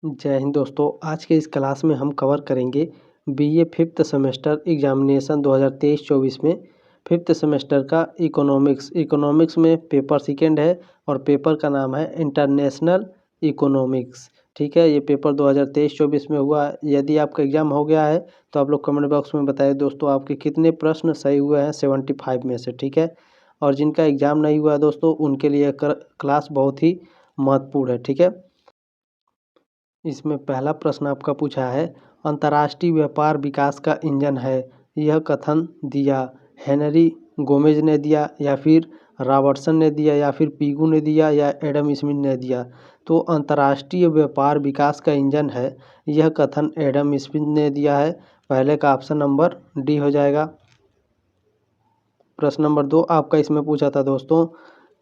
जय हिंद दोस्तों। आज के इस क्लास में हम कवर करेंगे बीए फिफ्थ सेमेस्टर एग्जामिनेशन 2023-24 में फिफ्थ सेमेस्टर का इकोनॉमिक्स में पेपर सेकेंड है और पेपर का नाम है इंटरनेशनल इकोनॉमिक्स। ठीक है, ये पेपर 2023-24 में हुआ। यदि आपका एग्ज़ाम हो गया है तो आप लोग कमेंट बॉक्स में बताइए दोस्तों आपके कितने प्रश्न सही हुए हैं 75 में से। ठीक है, और जिनका एग्ज़ाम नहीं हुआ है दोस्तों उनके लिए क्लास बहुत ही महत्वपूर्ण है। ठीक है, इसमें पहला प्रश्न आपका पूछा है, अंतर्राष्ट्रीय व्यापार विकास का इंजन है, यह कथन दिया हेनरी गोमेज ने दिया या फिर रॉबर्टसन ने दिया या फिर पीगू ने दिया या एडम स्मिथ ने दिया। तो अंतर्राष्ट्रीय व्यापार विकास का इंजन है, यह कथन एडम स्मिथ ने दिया है। पहले का ऑप्शन नंबर डी हो जाएगा। प्रश्न नंबर 2 आपका इसमें पूछा था दोस्तों,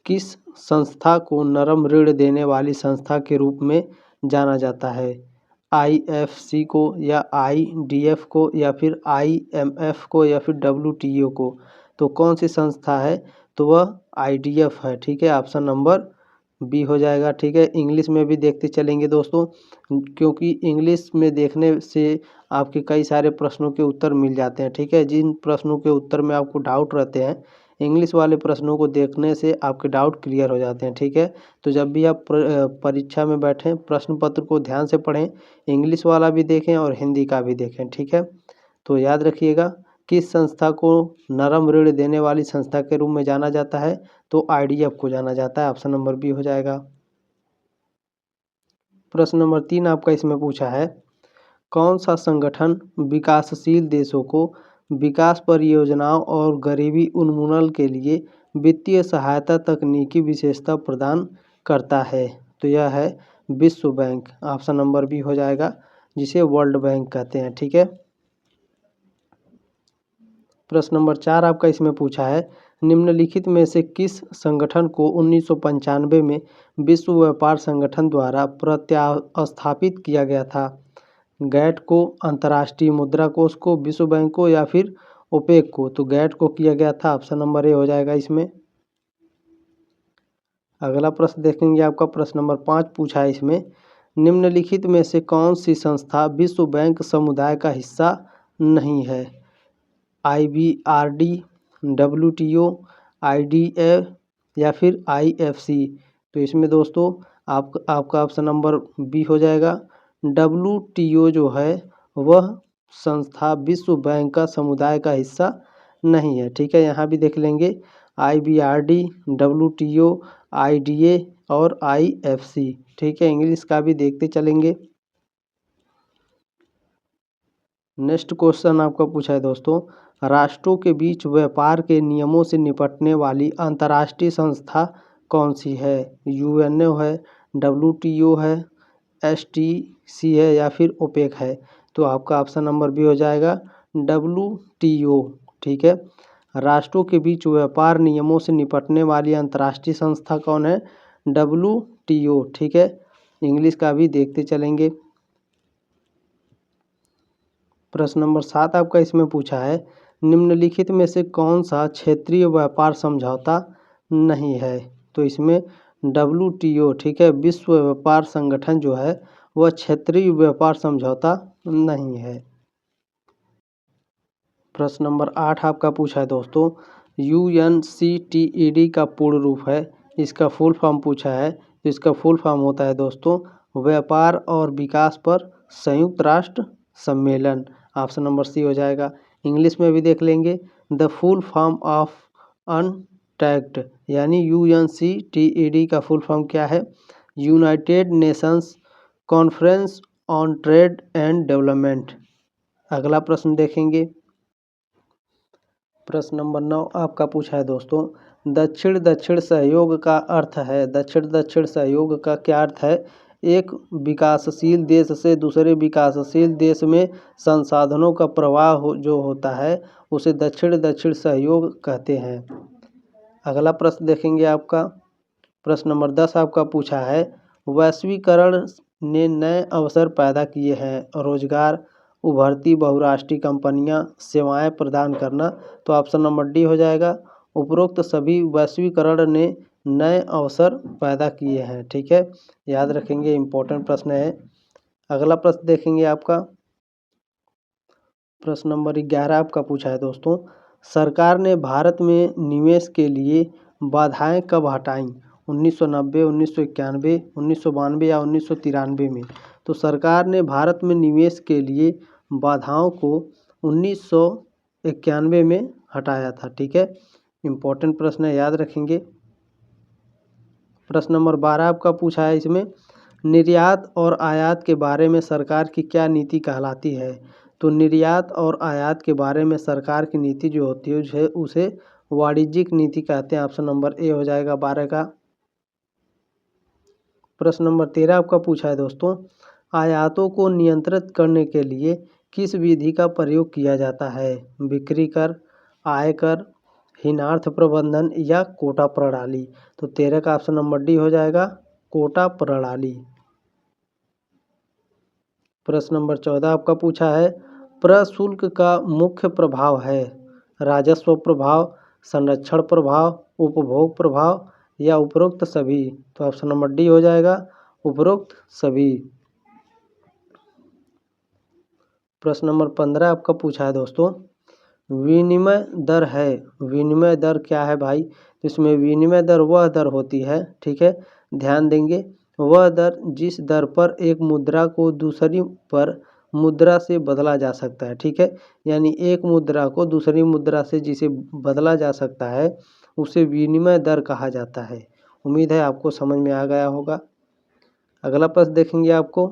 किस संस्था को नरम ऋण देने वाली संस्था के रूप में जाना जाता है? आईएफसी को या आईडीएफ को या फिर आईएमएफ को या फिर डब्ल्यूटीओ को। तो कौन सी संस्था है? तो वह आईडीएफ है। ठीक है, ऑप्शन नंबर बी हो जाएगा। ठीक है, इंग्लिश में भी देखते चलेंगे दोस्तों, क्योंकि इंग्लिश में देखने से आपके कई सारे प्रश्नों के उत्तर मिल जाते हैं। ठीक है, जिन प्रश्नों के उत्तर में आपको डाउट रहते हैं, इंग्लिश वाले प्रश्नों को देखने से आपके डाउट क्लियर हो जाते हैं। ठीक है, तो जब भी आप परीक्षा में बैठें प्रश्न पत्र को ध्यान से पढ़ें, इंग्लिश वाला भी देखें और हिंदी का भी देखें। ठीक है, तो याद रखिएगा, किस संस्था को नरम ऋण देने वाली संस्था के रूप में जाना जाता है? तो आईडीएफ को जाना जाता है। ऑप्शन नंबर बी हो जाएगा। प्रश्न नंबर 3 आपका इसमें पूछा है, कौन सा संगठन विकासशील देशों को विकास परियोजनाओं और गरीबी उन्मूलन के लिए वित्तीय सहायता तकनीकी विशेषता प्रदान करता है? तो यह है विश्व बैंक। ऑप्शन नंबर बी हो जाएगा, जिसे वर्ल्ड बैंक कहते हैं। ठीक है, प्रश्न नंबर 4 आपका इसमें पूछा है, निम्नलिखित में से किस संगठन को 1995 में विश्व व्यापार संगठन द्वारा प्रतिस्थापित किया गया था? गैट को, अंतर्राष्ट्रीय मुद्रा कोष को, विश्व बैंक को या फिर ओपेक को? तो गैट को किया गया था। ऑप्शन नंबर ए हो जाएगा इसमें। अगला प्रश्न देखेंगे, आपका प्रश्न नंबर 5 पूछा है इसमें, निम्नलिखित में से कौन सी संस्था विश्व बैंक समुदाय का हिस्सा नहीं है? IBRD, WTO, IDA या फिर IFC? तो इसमें दोस्तों आपका ऑप्शन नंबर बी हो जाएगा। WTO जो है वह संस्था विश्व बैंक का समुदाय का हिस्सा नहीं है। ठीक है, यहाँ भी देख लेंगे, IBRD, WTO, IDA और IFC। ठीक है, इंग्लिश का भी देखते चलेंगे। नेक्स्ट क्वेश्चन आपका पूछा है दोस्तों, राष्ट्रों के बीच व्यापार के नियमों से निपटने वाली अंतर्राष्ट्रीय संस्था कौन सी है? UNO है, WTO है, STC है या फिर ओपेक है? तो आपका ऑप्शन नंबर बी हो जाएगा, WTO। ठीक है, राष्ट्रों के बीच व्यापार नियमों से निपटने वाली अंतर्राष्ट्रीय संस्था कौन है? WTO। ठीक है, इंग्लिश का भी देखते चलेंगे। प्रश्न नंबर 7 आपका इसमें पूछा है, निम्नलिखित में से कौन सा क्षेत्रीय व्यापार समझौता नहीं है? तो इसमें WTO, ठीक है, विश्व व्यापार संगठन जो है वह क्षेत्रीय व्यापार समझौता नहीं है। प्रश्न नंबर 8 आपका पूछा है दोस्तों, UNCTAD का पूर्ण रूप है, इसका फुल फॉर्म पूछा है। तो इसका फुल फॉर्म होता है दोस्तों, व्यापार और विकास पर संयुक्त राष्ट्र सम्मेलन। ऑप्शन नंबर सी हो जाएगा। इंग्लिश में भी देख लेंगे, द फुल फॉर्म ऑफ अनटैक्ड, यानी UNCTAD का फुल फॉर्म क्या है? United Nations conference on trade and development. अगला प्रश्न देखेंगे, प्रश्न नंबर 9 आपका पूछा है दोस्तों, दक्षिण दक्षिण सहयोग का अर्थ है, दक्षिण दक्षिण सहयोग का क्या अर्थ है? एक विकासशील देश से दूसरे विकासशील देश में संसाधनों का प्रवाह जो होता है उसे दक्षिण दक्षिण सहयोग कहते हैं। अगला प्रश्न देखेंगे, आपका प्रश्न नंबर 10 आपका पूछा है, वैश्वीकरण ने नए अवसर पैदा किए हैं, रोजगार, उभरती बहुराष्ट्रीय कंपनियां, सेवाएं प्रदान करना। तो ऑप्शन नंबर डी हो जाएगा, उपरोक्त सभी वैश्वीकरण ने नए अवसर पैदा किए हैं। ठीक है, याद रखेंगे, इम्पोर्टेंट प्रश्न है। अगला प्रश्न देखेंगे आपका प्रश्न नंबर 11 आपका पूछा है दोस्तों, सरकार ने भारत में निवेश के लिए बाधाएं कब हटाईं? 1990, 1991, 1992 या 1993 में? तो सरकार ने भारत में निवेश के लिए बाधाओं को 1991 में हटाया था। ठीक है, इम्पोर्टेंट प्रश्न है, याद रखेंगे। प्रश्न नंबर 12 आपका पूछा है इसमें, निर्यात और आयात के बारे में सरकार की क्या नीति कहलाती है? तो निर्यात और आयात के बारे में सरकार की नीति जो होती है उसे वाणिज्यिक नीति कहते हैं। ऑप्शन नंबर ए हो जाएगा 12 का। प्रश्न नंबर 13 आपका पूछा है दोस्तों, आयातों को नियंत्रित करने के लिए किस विधि का प्रयोग किया जाता है? बिक्री कर, आयकर, हीनार्थ प्रबंधन या कोटा प्रणाली? तो 13 का ऑप्शन नंबर डी हो जाएगा, कोटा प्रणाली। प्रश्न नंबर 14 आपका पूछा है, प्रशुल्क का मुख्य प्रभाव है राजस्व प्रभाव, संरक्षण प्रभाव, उपभोग प्रभाव या उपरोक्त सभी? तो ऑप्शन नंबर डी हो जाएगा, उपरोक्त सभी। प्रश्न नंबर 15 आपका पूछा है दोस्तों, विनिमय दर है। विनिमय दर क्या है भाई? इसमें विनिमय दर वह दर होती है, ठीक है, ध्यान देंगे, वह दर जिस दर पर एक मुद्रा को दूसरी पर मुद्रा से बदला जा सकता है। ठीक है, यानी एक मुद्रा को दूसरी मुद्रा से जिसे बदला जा सकता है उसे विनिमय दर कहा जाता है। उम्मीद है आपको समझ में आ गया होगा। अगला प्रश्न देखेंगे आपको,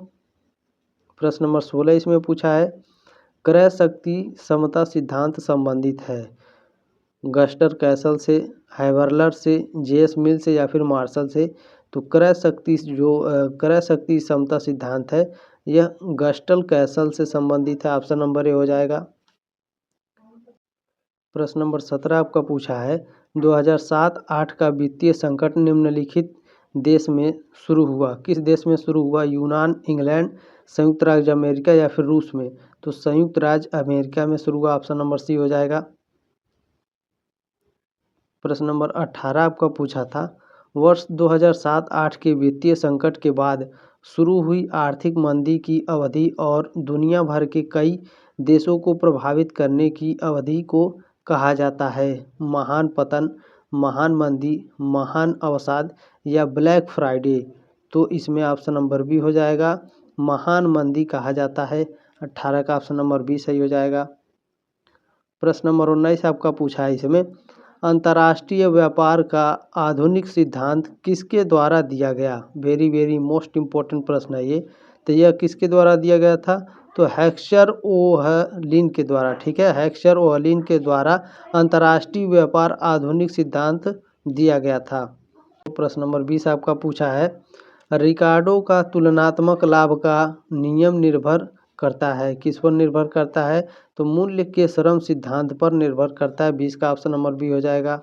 प्रश्न नंबर 16 इसमें पूछा है, क्रय शक्ति समता सिद्धांत संबंधित है गस्टर कैसल से, हैवर्लर से, जेएस मिल से या फिर मार्शल से? तो क्रय शक्ति समता सिद्धांत है यह गस्टल कैसल से संबंधित है। ऑप्शन नंबर ए हो जाएगा। प्रश्न नंबर 17 आपका पूछा है, 2007-8 का वित्तीय संकट निम्नलिखित देश में शुरू हुआ? किस देश में शुरू हुआ? यूनान, इंग्लैंड, संयुक्त राज्य अमेरिका या फिर रूस में? तो संयुक्त राज्य अमेरिका में शुरू हुआ। ऑप्शन नंबर सी हो जाएगा। प्रश्न नंबर 18 आपका पूछा था, वर्ष 2007-8 के वित्तीय संकट के बाद शुरू हुई आर्थिक मंदी की अवधि और दुनिया भर के कई देशों को प्रभावित करने की अवधि को कहा जाता है महान पतन, महान मंदी, महान अवसाद या ब्लैक फ्राइडे? तो इसमें ऑप्शन नंबर बी हो जाएगा, महान मंदी कहा जाता है। 18 का ऑप्शन नंबर बी सही हो जाएगा। प्रश्न नंबर 19 आपका पूछा है इसमें, अंतर्राष्ट्रीय व्यापार का आधुनिक सिद्धांत किसके द्वारा दिया गया? वेरी वेरी मोस्ट इम्पोर्टेंट प्रश्न है ये। तो यह किसके द्वारा दिया गया था? तो हेक्सचर ओहलिन के द्वारा। ठीक है, हेक्सचर ओहलिन के द्वारा अंतर्राष्ट्रीय व्यापार आधुनिक सिद्धांत दिया गया था। प्रश्न नंबर 20 आपका पूछा है, रिकार्डो का तुलनात्मक लाभ का नियम निर्भर करता है? किस पर निर्भर करता है? तो मूल्य के श्रम सिद्धांत पर निर्भर करता है। 20 का ऑप्शन नंबर बी हो जाएगा।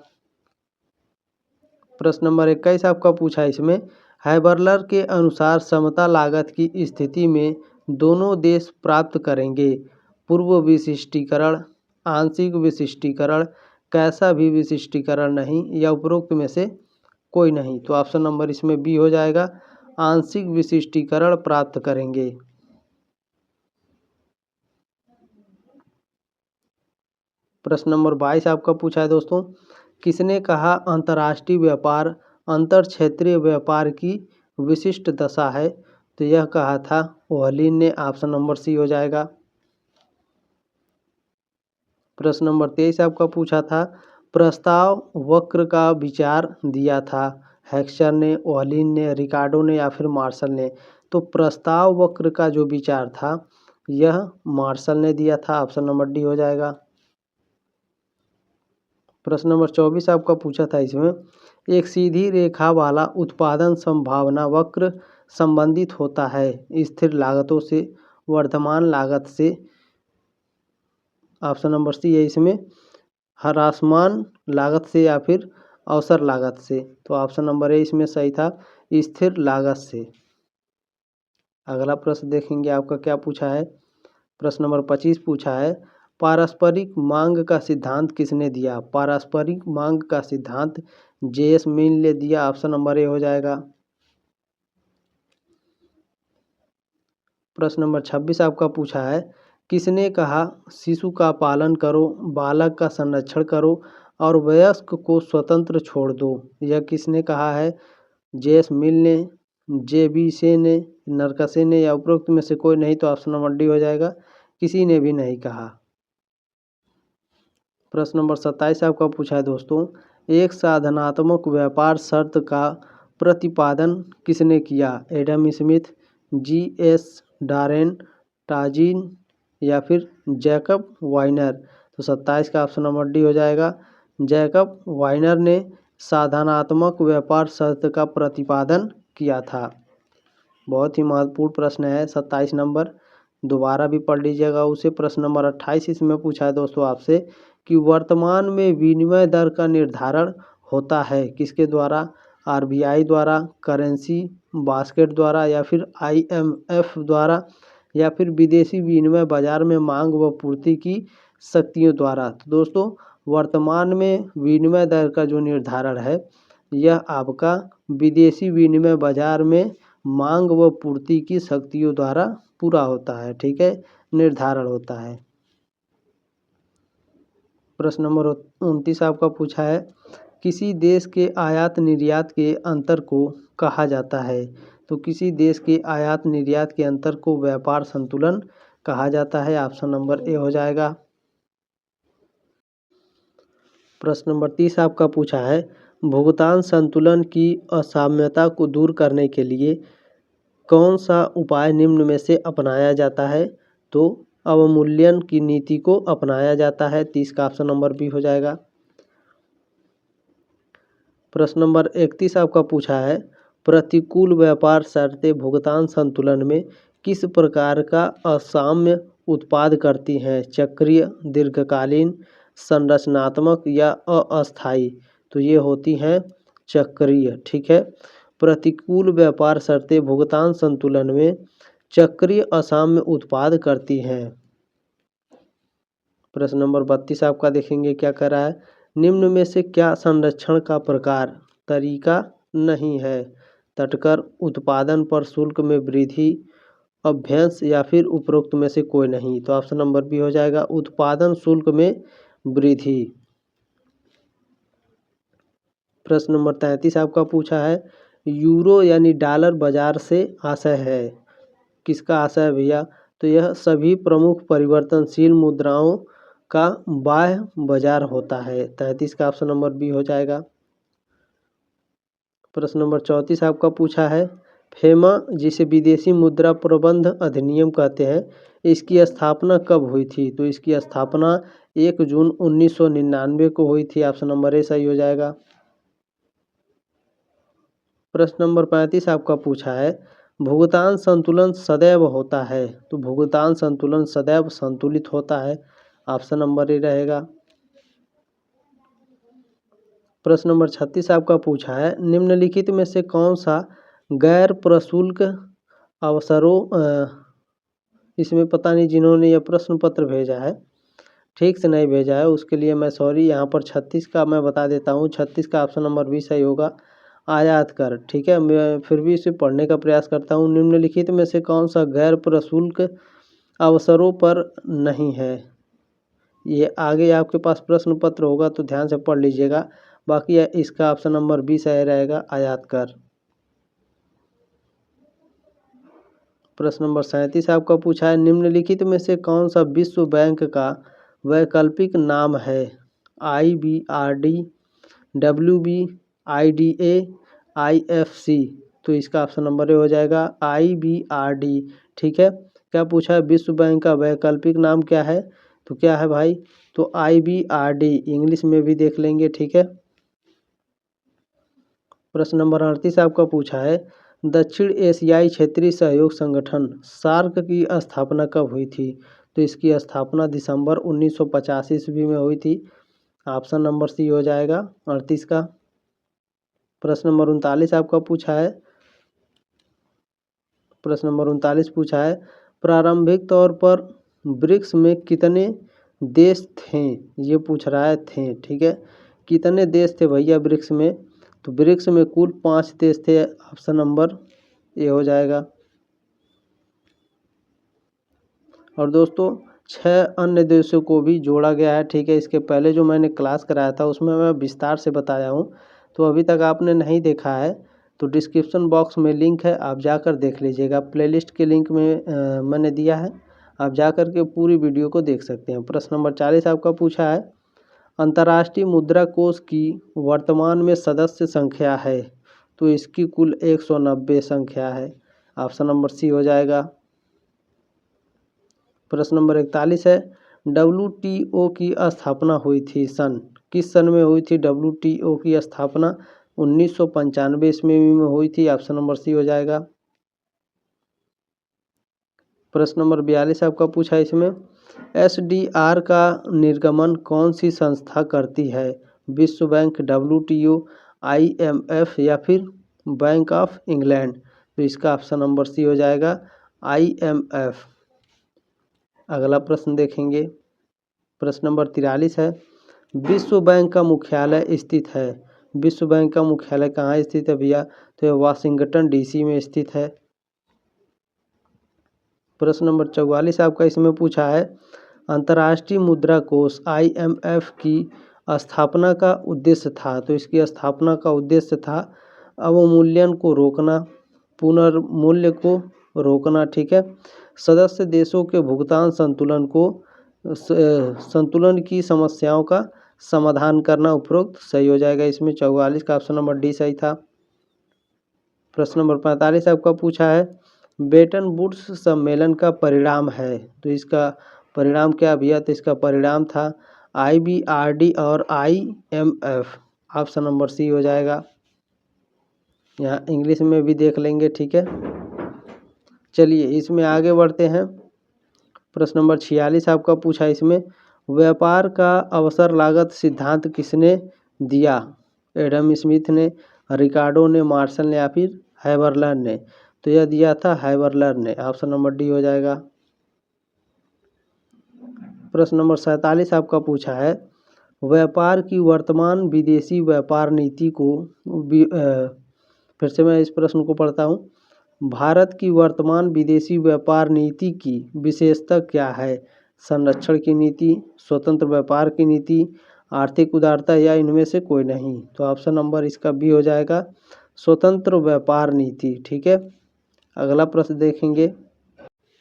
प्रश्न नंबर 21 आपका पूछा है इसमें, हैबरलर के अनुसार समता लागत की स्थिति में दोनों देश प्राप्त करेंगे पूर्व विशिष्टीकरण, आंशिक विशिष्टीकरण, कैसा भी विशिष्टीकरण नहीं या उपरोक्त में से कोई नहीं? तो ऑप्शन नंबर इसमें बी हो जाएगा, आंशिक विशिष्टीकरण प्राप्त करेंगे। प्रश्न नंबर 22 आपका पूछा है दोस्तों, किसने कहा अंतर्राष्ट्रीय व्यापार अंतर क्षेत्रीय व्यापार की विशिष्ट दशा है? तो यह कहा था ओहलिन ने। ऑप्शन नंबर सी हो जाएगा। प्रश्न नंबर 23 आपका पूछा था, प्रस्ताव वक्र का विचार दिया था हेक्सचर ने, ओहलिन ने, रिकार्डो ने या फिर मार्शल ने? तो प्रस्ताव वक्र का जो विचार था यह मार्शल ने दिया था। ऑप्शन नंबर डी हो जाएगा। प्रश्न नंबर 24 आपका पूछा था इसमें, एक सीधी रेखा वाला उत्पादन संभावना वक्र संबंधित होता है स्थिर लागतों से, वर्तमान लागत से? ऑप्शन नंबर सी है इसमें, ह्रासमान लागत से या फिर अवसर लागत से? तो ऑप्शन नंबर ए इसमें सही था, स्थिर लागत से। अगला प्रश्न देखेंगे आपका क्या पूछा है। प्रश्न नंबर 25 पूछा है, पारस्परिक मांग का सिद्धांत किसने दिया? पारस्परिक मांग का सिद्धांत जेएस मिल ने दिया। ऑप्शन नंबर ए हो जाएगा। प्रश्न नंबर 26 आपका पूछा है, किसने कहा शिशु का पालन करो, बालक का संरक्षण करो और वयस्क को स्वतंत्र छोड़ दो? यह किसने कहा है? जेएस मिल ने, जे.बी. से ने, नरकसे ने या उपरोक्त में से कोई नहीं? तो ऑप्शन नंबर डी हो जाएगा, किसी ने भी नहीं कहा। प्रश्न नंबर 27 आपका पूछा है दोस्तों, एक साधनात्मक व्यापार शर्त का प्रतिपादन किसने किया? Adam Smith, G S. डारेन, टाजिन या फिर जैकब वाइनर? तो 27 का ऑप्शन नंबर डी हो जाएगा, जैकब वाइनर ने साधनात्मक व्यापार शर्त का प्रतिपादन किया था। बहुत ही महत्वपूर्ण प्रश्न है 27 नंबर, दोबारा भी पढ़ लीजिएगा उसे। प्रश्न नंबर 28 इसमें पूछा है दोस्तों आपसे कि वर्तमान में विनिमय दर का निर्धारण होता है किसके द्वारा? आरबीआई द्वारा, करेंसी बास्केट द्वारा या फिर आईएमएफ द्वारा या फिर विदेशी विनिमय बाजार में मांग व पूर्ति की शक्तियों द्वारा? तो दोस्तों वर्तमान में विनिमय दर का जो निर्धारण है यह आपका विदेशी विनिमय बाजार में मांग व पूर्ति की शक्तियों द्वारा पूरा होता है, ठीक है, निर्धारण होता है। प्रश्न नंबर 29 आपका पूछा है, किसी देश के आयात निर्यात के अंतर को कहा जाता है? तो किसी देश के आयात निर्यात के अंतर को व्यापार संतुलन कहा जाता है। ऑप्शन नंबर ए हो जाएगा। प्रश्न नंबर 30 आपका पूछा है, भुगतान संतुलन की असाम्यता को दूर करने के लिए कौन सा उपाय निम्न में से अपनाया जाता है? तो अवमूल्यन की नीति को अपनाया जाता है। 30 का ऑप्शन नंबर बी हो जाएगा। प्रश्न नंबर 31 आपका पूछा है, प्रतिकूल व्यापार शर्तें भुगतान संतुलन में किस प्रकार का असाम्य उत्पाद करती हैं? चक्रीय, दीर्घकालीन, संरचनात्मक या अस्थायी? तो ये होती हैं चक्रीय, ठीक है। प्रतिकूल व्यापार शर्तें भुगतान संतुलन में चक्रीय असाम्य उत्पाद करती हैं। प्रश्न नंबर 32 आपका देखेंगे क्या कर रहा है, निम्न में से क्या संरक्षण का प्रकार तरीका नहीं है? तटकर, उत्पादन पर शुल्क में वृद्धि, अभ्यंश या फिर उपरोक्त में से कोई नहीं? तो ऑप्शन नंबर बी हो जाएगा, उत्पादन शुल्क में वृद्धि। प्रश्न नंबर 33 आपका पूछा है, यूरो यानी डॉलर बाजार से आशय है किसका आशय है भैया? तो यह सभी प्रमुख परिवर्तनशील मुद्राओं का बाह्य बाजार होता है। 33 का ऑप्शन नंबर बी हो जाएगा। प्रश्न नंबर 34 आपका पूछा है, फेमा जिसे विदेशी मुद्रा प्रबंध अधिनियम कहते हैं, इसकी स्थापना कब हुई थी? तो इसकी स्थापना 1 जून 1999 को हुई थी। ऑप्शन नंबर ए सही हो जाएगा। प्रश्न नंबर 35 आपका पूछा है, भुगतान संतुलन सदैव होता है? तो भुगतान संतुलन सदैव संतुलित होता है। ऑप्शन नंबर ए रहेगा। प्रश्न नंबर 36 आपका पूछा है, निम्नलिखित में से कौन सा गैर प्रशुल्क अवसरों इसमें पता नहीं जिन्होंने यह प्रश्न पत्र भेजा है ठीक से नहीं भेजा है, उसके लिए मैं सॉरी। यहाँ पर 36 का मैं बता देता हूँ, 36 का ऑप्शन नंबर बी सही होगा, आयात कर, ठीक है। मैं फिर भी इसे पढ़ने का प्रयास करता हूँ, निम्नलिखित में से कौन सा गैर प्रशुल्क अवसरों पर नहीं है? ये आगे आपके पास प्रश्न पत्र होगा तो ध्यान से पढ़ लीजिएगा, बाकी इसका ऑप्शन नंबर बी सही रहेगा, आयात कर। प्रश्न नंबर 37 आपका पूछा है, निम्नलिखित में से कौन सा विश्व बैंक का वैकल्पिक नाम है? IBRD, WB, IDA, IFC? तो इसका ऑप्शन नंबर ए हो जाएगा, IBRD, ठीक है। क्या पूछा है, विश्व बैंक का वैकल्पिक नाम क्या है? तो क्या है भाई? तो IBRD, इंग्लिश में भी देख लेंगे, ठीक है। प्रश्न नंबर 38 आपका पूछा है, दक्षिण एशियाई क्षेत्रीय सहयोग संगठन सार्क की स्थापना कब हुई थी? तो इसकी स्थापना दिसंबर 1985 ईस्वी में हुई थी। ऑप्शन नंबर सी हो जाएगा 38 का। प्रश्न नंबर 39 आपका पूछा है, प्रश्न नंबर 39 पूछा है, प्रारंभिक तौर पर ब्रिक्स में कितने देश थे? ये पूछ रहा है, थे, ठीक है। कितने देश थे भैया ब्रिक्स में? तो ब्रिक्स में कुल 5 देश थे। ऑप्शन नंबर ए हो जाएगा। और दोस्तों 6 अन्य देशों को भी जोड़ा गया है, ठीक है। इसके पहले जो मैंने क्लास कराया था उसमें मैं विस्तार से बताया हूँ, तो अभी तक आपने नहीं देखा है तो डिस्क्रिप्शन बॉक्स में लिंक है, आप जाकर देख लीजिएगा। प्लेलिस्ट के लिंक में मैंने दिया है, आप जाकर के पूरी वीडियो को देख सकते हैं। प्रश्न नंबर 40 आपका पूछा है, अंतर्राष्ट्रीय मुद्रा कोष की वर्तमान में सदस्य संख्या है, तो इसकी कुल 190 संख्या है। ऑप्शन नंबर सी हो जाएगा। प्रश्न नंबर 41 है, WTO की स्थापना हुई थी सन, किस सन में हुई थी WTO की स्थापना? 1995 ईस्वी में हुई थी। ऑप्शन नंबर सी हो जाएगा। प्रश्न नंबर 42 आपका पूछा है इसमें, SDR का निर्गमन कौन सी संस्था करती है? विश्व बैंक, WTO, IMF या फिर बैंक ऑफ इंग्लैंड? तो इसका ऑप्शन नंबर सी हो जाएगा, IMF। अगला प्रश्न देखेंगे। प्रश्न नंबर 43 है, विश्व बैंक का मुख्यालय स्थित है। विश्व बैंक का मुख्यालय कहाँ स्थित है भैया? तो यह वाशिंगटन DC में स्थित है। प्रश्न नंबर 44 आपका इसमें पूछा है, अंतर्राष्ट्रीय मुद्रा कोष IMF की स्थापना का उद्देश्य था, तो इसकी स्थापना का उद्देश्य था अवमूल्यन को रोकना, पुनर्मूल्य को रोकना, ठीक है। सदस्य देशों के भुगतान संतुलन की समस्याओं का समाधान करना। उपरोक्त सही हो जाएगा। इसमें 44 का ऑप्शन नंबर डी सही था। प्रश्न नंबर 45 आपका पूछा है, ब्रेटन वुड्स सम्मेलन का परिणाम है, तो इसका परिणाम क्या भैया? तो इसका परिणाम था IBRD और IMF। ऑप्शन नंबर सी हो जाएगा। यहाँ इंग्लिश में भी देख लेंगे, ठीक है। चलिए इसमें आगे बढ़ते हैं। प्रश्न नंबर 46 आपका पूछा है इसमें, व्यापार का अवसर लागत सिद्धांत किसने दिया? एडम स्मिथ ने, रिकार्डो ने, मार्शल ने या फिर हैबरलर ने? तो यह दिया था हैबरलर ने। ऑप्शन नंबर डी हो जाएगा। प्रश्न नंबर 47 आपका पूछा है, व्यापार की वर्तमान विदेशी व्यापार नीति को फिर से मैं इस प्रश्न को पढ़ता हूँ, भारत की वर्तमान विदेशी व्यापार नीति की विशेषता क्या है? संरक्षण की नीति, स्वतंत्र व्यापार की नीति, आर्थिक उदारता या इनमें से कोई नहीं? तो ऑप्शन नंबर इसका बी हो जाएगा, स्वतंत्र व्यापार नीति, ठीक है। अगला प्रश्न देखेंगे।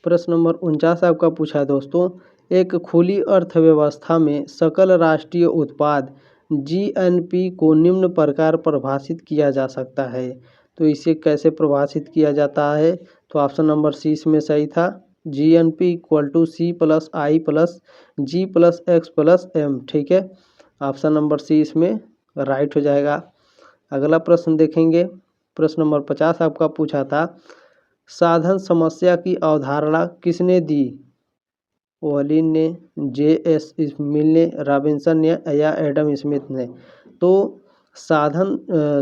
प्रश्न नंबर 49 आपका पूछा है दोस्तों, एक खुली अर्थव्यवस्था में सकल राष्ट्रीय उत्पाद GNP को निम्न प्रकार परिभाषित किया जा सकता है, तो इसे कैसे परिभाषित किया जाता है? तो ऑप्शन नंबर सी इसमें सही था, GNP = C + I + G + X + M, ठीक है। ऑप्शन नंबर सी इसमें राइट हो जाएगा। अगला प्रश्न देखेंगे। प्रश्न नंबर 50 आपका पूछा था, साधन समस्या की अवधारणा किसने दी? ओहलिन ने, JS मिल ने, रॉबिन्सन ने या एडम स्मिथ ने? तो साधन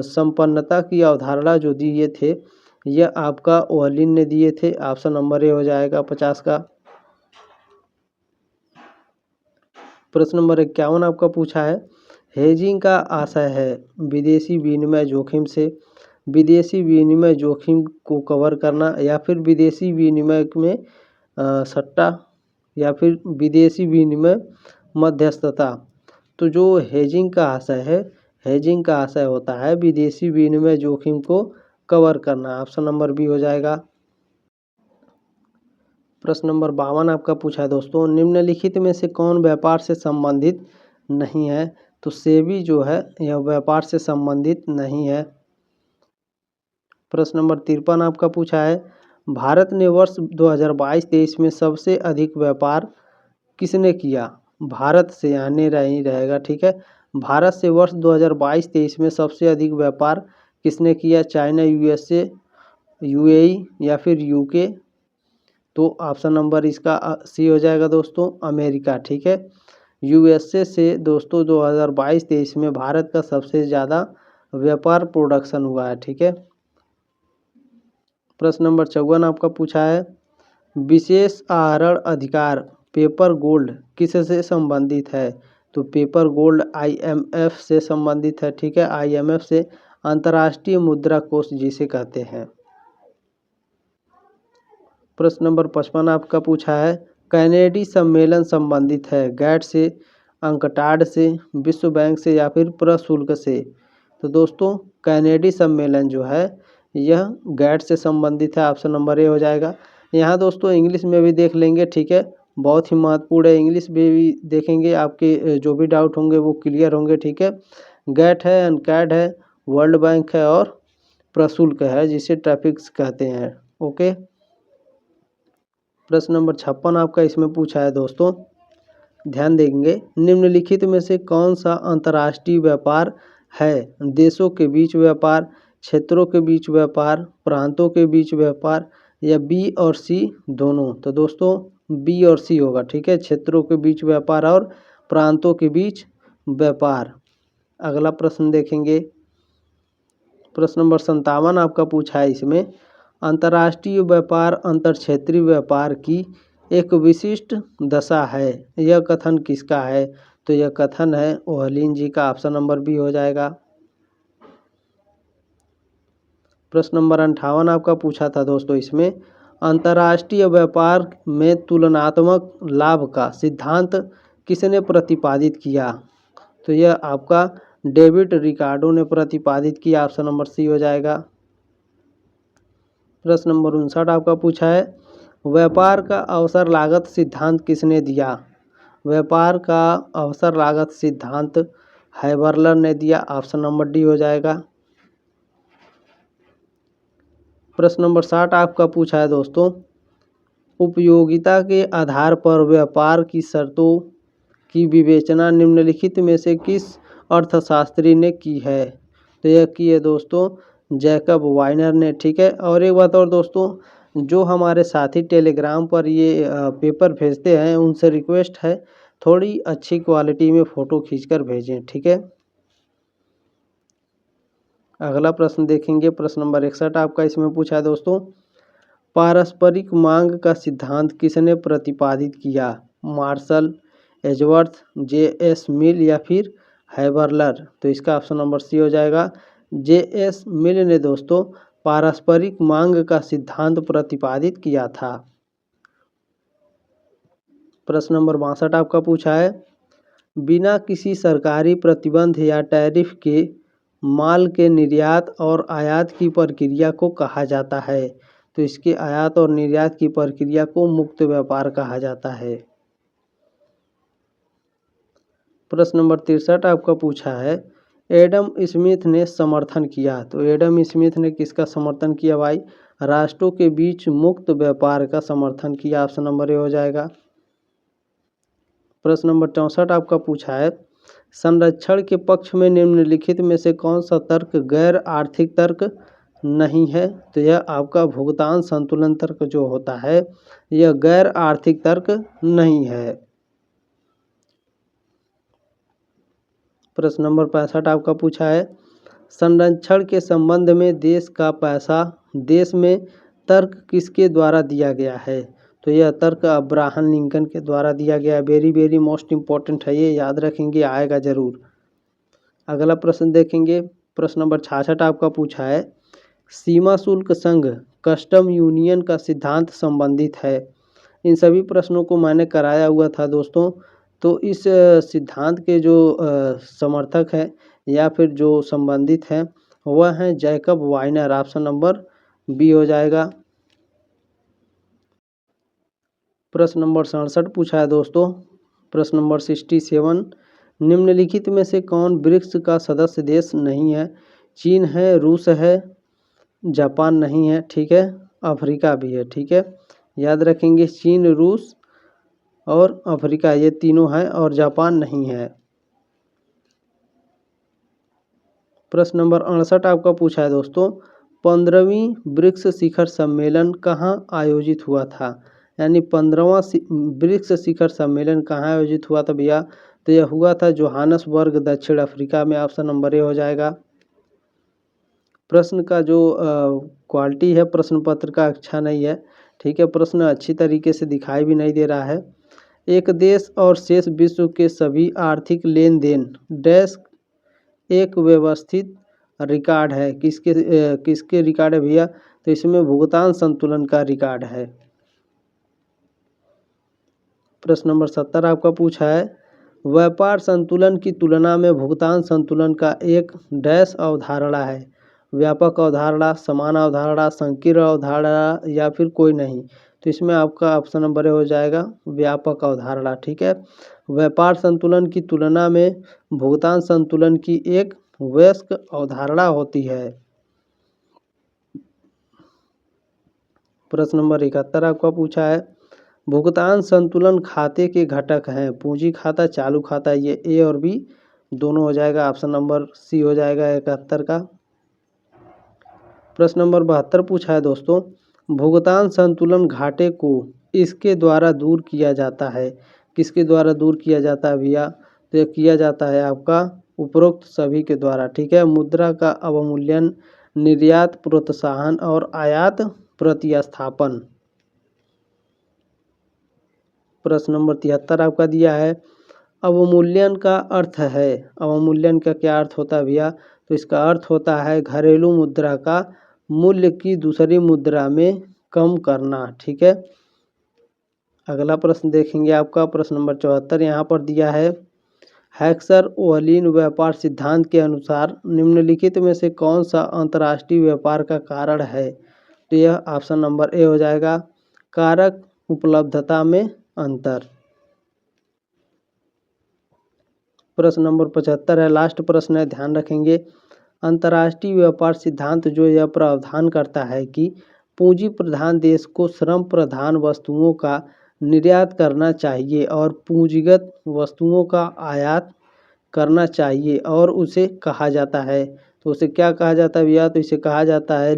संपन्नता की अवधारणा जो दिए थे यह आपका ओहलिन ने दिए थे। ऑप्शन नंबर ए हो जाएगा 50 का। प्रश्न नंबर 51 आपका पूछा है, हेजिंग का आशय है विदेशी विनिमय जोखिम से, विदेशी विनिमय जोखिम को कवर करना या फिर विदेशी विनिमय में सट्टा या फिर विदेशी विनिमय मध्यस्थता? तो जो हेजिंग का आशय है, हेजिंग का आशय होता है विदेशी विनिमय जोखिम को कवर करना। ऑप्शन नंबर बी हो जाएगा। प्रश्न नंबर 52 आपका पूछा है दोस्तों, निम्नलिखित में से कौन व्यापार से संबंधित नहीं है? तो सेबी जो है यह व्यापार से संबंधित नहीं है। प्रश्न नंबर 53 आपका पूछा है, भारत ने वर्ष 2022-23 में सबसे अधिक व्यापार किसने किया? भारत से आने नहीं रहेगा, ठीक है। भारत से वर्ष 2022-23 में सबसे अधिक व्यापार किसने किया? चाइना, USA, UAE या फिर UK? तो ऑप्शन नंबर इसका सी हो जाएगा दोस्तों, अमेरिका, ठीक है। USA से दोस्तों 2022-23 में भारत का सबसे ज़्यादा व्यापार प्रोडक्शन हुआ है, ठीक है। प्रश्न नंबर 54 आपका पूछा है, विशेष आहरण अधिकार पेपर गोल्ड किससे संबंधित है? तो पेपर गोल्ड IMF से संबंधित है, ठीक है। IMF से, अंतर्राष्ट्रीय मुद्रा कोष जिसे कहते हैं। प्रश्न नंबर 55 आपका पूछा है, कैनेडी सम्मेलन संबंधित है? गैट से, अंकटाड से, विश्व बैंक से या फिर प्रशुल्क से? तो दोस्तों कैनेडी सम्मेलन जो है यह गैट से संबंधित है। ऑप्शन नंबर ए हो जाएगा। यहाँ दोस्तों इंग्लिश में भी देख लेंगे, ठीक है, बहुत ही महत्वपूर्ण है। इंग्लिश में भी देखेंगे, आपके जो भी डाउट होंगे वो क्लियर होंगे, ठीक है। गैट है, अनकैड है, वर्ल्ड बैंक है और प्रशुल्क है जिसे ट्रैफिक्स कहते हैं। ओके, प्रश्न नंबर 56 आपका इसमें पूछा है दोस्तों, ध्यान देंगे। निम्नलिखित में से कौन सा अंतर्राष्ट्रीय व्यापार है? देशों के बीच व्यापार, क्षेत्रों के बीच व्यापार, प्रांतों के बीच व्यापार या बी और सी दोनों? तो दोस्तों बी और सी होगा, ठीक है, क्षेत्रों के बीच व्यापार और प्रांतों के बीच व्यापार। अगला प्रश्न देखेंगे, प्रश्न नंबर 57 आपका पूछा है इसमें, अंतर्राष्ट्रीय व्यापार अंतरक्षेत्रीय व्यापार की एक विशिष्ट दशा है, यह कथन किसका है? तो यह कथन है ओहलीन जी का। ऑप्शन नंबर बी हो जाएगा। प्रश्न नंबर 58 आपका पूछा था दोस्तों इसमें, अंतर्राष्ट्रीय व्यापार में तुलनात्मक लाभ का सिद्धांत किसने प्रतिपादित किया? तो यह आपका डेविड रिकार्डो ने प्रतिपादित किया। ऑप्शन नंबर सी हो जाएगा। प्रश्न नंबर 59 आपका पूछा है, व्यापार का अवसर लागत सिद्धांत किसने दिया? व्यापार का अवसर लागत सिद्धांत हैबरलर ने दिया। ऑप्शन नंबर डी हो जाएगा। प्रश्न नंबर 60 आपका पूछा है दोस्तों, उपयोगिता के आधार पर व्यापार की शर्तों की विवेचना निम्नलिखित में से किस अर्थशास्त्री ने की है? तो यह की है दोस्तों जैकब वाइनर ने, ठीक है। और एक बात और दोस्तों, जो हमारे साथी टेलीग्राम पर ये पेपर भेजते हैं उनसे रिक्वेस्ट है थोड़ी अच्छी क्वालिटी में फ़ोटो खींचकर भेजें, ठीक है। अगला प्रश्न देखेंगे, प्रश्न नंबर 61 आपका इसमें पूछा है दोस्तों, पारस्परिक मांग का सिद्धांत किसने प्रतिपादित किया? Martial, Edgeworth, JS. मिल या फिर हैबरलर? तो इसका ऑप्शन नंबर सी हो जाएगा। जे.एस. मिल ने दोस्तों पारस्परिक मांग का सिद्धांत प्रतिपादित किया था। प्रश्न नंबर 62 आपका पूछा है, बिना किसी सरकारी प्रतिबंध या टैरिफ के माल के निर्यात और आयात की प्रक्रिया को कहा जाता है? तो इसके आयात और निर्यात की प्रक्रिया को मुक्त व्यापार कहा जाता है। प्रश्न नंबर 63 आपका पूछा है, एडम स्मिथ ने समर्थन किया। तो एडम स्मिथ ने किसका समर्थन किया भाई? राष्ट्रों के बीच मुक्त व्यापार का समर्थन किया। ऑप्शन नंबर ए हो जाएगा। प्रश्न नंबर 64 आपका पूछा है, संरक्षण के पक्ष में निम्नलिखित में से कौन सा तर्क गैर आर्थिक तर्क नहीं है? तो यह आपका भुगतान संतुलन तर्क जो होता है यह गैर आर्थिक तर्क नहीं है। प्रश्न नंबर 65 आपका पूछा है, संरक्षण के संबंध में देश का पैसा देश में तर्क किसके द्वारा दिया गया है? तो यह तर्क अब्राहम लिंकन के द्वारा दिया गया। वेरी वेरी मोस्ट इम्पोर्टेंट है, ये याद रखेंगे, आएगा जरूर। अगला प्रश्न देखेंगे, प्रश्न नंबर 66 आपका पूछा है, सीमा शुल्क संघ कस्टम यूनियन का सिद्धांत संबंधित है। इन सभी प्रश्नों को मैंने कराया हुआ था दोस्तों। तो इस सिद्धांत के जो समर्थक हैं या फिर जो संबंधित हैं वह हैं जैकब वाइनर। ऑप्शन नंबर बी हो जाएगा। प्रश्न नंबर 67 पूछा है दोस्तों, प्रश्न नंबर 67, निम्नलिखित में से कौन ब्रिक्स का सदस्य देश नहीं है? चीन है, रूस है, जापान नहीं है, ठीक है, अफ्रीका भी है, ठीक है, याद रखेंगे चीन, रूस और अफ्रीका ये तीनों हैं और जापान नहीं है। प्रश्न नंबर 68 आपका पूछा है दोस्तों, 15वीं ब्रिक्स शिखर सम्मेलन कहाँ आयोजित हुआ था? यानी 15वां ब्रिक्स शिखर सम्मेलन कहाँ आयोजित हुआ था भैया? तो यह हुआ था जोहानसबर्ग, दक्षिण अफ्रीका में। ऑप्शन नंबर ए हो जाएगा। प्रश्न का जो क्वालिटी है प्रश्न पत्र का अच्छा नहीं है, ठीक है, प्रश्न अच्छी तरीके से दिखाई भी नहीं दे रहा है। एक देश और शेष विश्व के सभी आर्थिक लेन देन डैश एक व्यवस्थित रिकॉर्ड है। किसके रिकॉर्ड है भैया? तो इसमें भुगतान संतुलन का रिकॉर्ड है। प्रश्न नंबर 70 आपका पूछा है, व्यापार संतुलन की तुलना में भुगतान संतुलन का एक डैश अवधारणा है। व्यापक अवधारणा, समान अवधारणा, संकीर्ण अवधारणा या फिर कोई नहीं। तो इसमें आपका ऑप्शन नंबर ए हो जाएगा व्यापक अवधारणा। ठीक है, व्यापार संतुलन की तुलना में भुगतान संतुलन की एक वयस्क अवधारणा होती है। प्रश्न नंबर 71 आपका पूछा है, भुगतान संतुलन खाते के घटक हैं पूंजी खाता, चालू खाता। ये ए और बी दोनों हो जाएगा, ऑप्शन नंबर सी हो जाएगा 71 का। प्रश्न नंबर 72 पूछा है दोस्तों, भुगतान संतुलन घाटे को इसके द्वारा दूर किया जाता है। किसके द्वारा दूर किया जाता है भैया? तो ये किया जाता है आपका उपरोक्त सभी के द्वारा। ठीक है, मुद्रा का अवमूल्यन, निर्यात प्रोत्साहन और आयात प्रतिस्थापन। प्रश्न नंबर 73 आपका दिया है, अवमूल्यन का अर्थ है, अवमूल्यन का क्या अर्थ होता है भैया? तो इसका अर्थ होता है घरेलू मुद्रा का मूल्य की दूसरी मुद्रा में कम करना। ठीक है, अगला प्रश्न देखेंगे आपका प्रश्न नंबर 74 यहाँ पर दिया है, हैक्सर-ओहलिन व्यापार सिद्धांत के अनुसार निम्नलिखित में से कौन सा अंतर्राष्ट्रीय व्यापार का कारण है? तो यह ऑप्शन नंबर ए हो जाएगा, कारक उपलब्धता में अंतर। प्रश्न नंबर 75 है, लास्ट प्रश्न है, ध्यान रखेंगे। अंतर्राष्ट्रीय व्यापार सिद्धांत जो यह प्रावधान करता है कि पूंजी प्रधान देश को श्रम प्रधान वस्तुओं का निर्यात करना चाहिए और पूंजीगत वस्तुओं का आयात करना चाहिए, और उसे कहा जाता है, तो उसे क्या कहा जाता है भैया? तो इसे कहा जाता है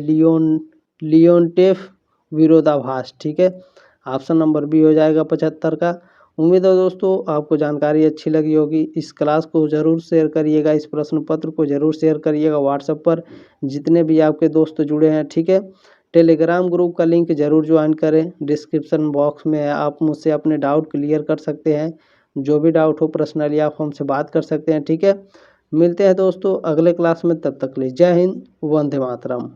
लियोनटेफ विरोधाभास। ठीक है, ऑप्शन नंबर बी हो जाएगा 75 का। उम्मीद है दोस्तों आपको जानकारी अच्छी लगी होगी। इस क्लास को ज़रूर शेयर करिएगा, इस प्रश्न पत्र को ज़रूर शेयर करिएगा व्हाट्सएप पर जितने भी आपके दोस्त जुड़े हैं। ठीक है, टेलीग्राम ग्रुप का लिंक ज़रूर ज्वाइन करें, डिस्क्रिप्शन बॉक्स में है, आप मुझसे अपने डाउट क्लियर कर सकते हैं। जो भी डाउट हो पर्सनली आप हमसे बात कर सकते हैं। ठीक है, मिलते हैं दोस्तों अगले क्लास में, तब तक के लिए जय हिंद, वंदे मातरम।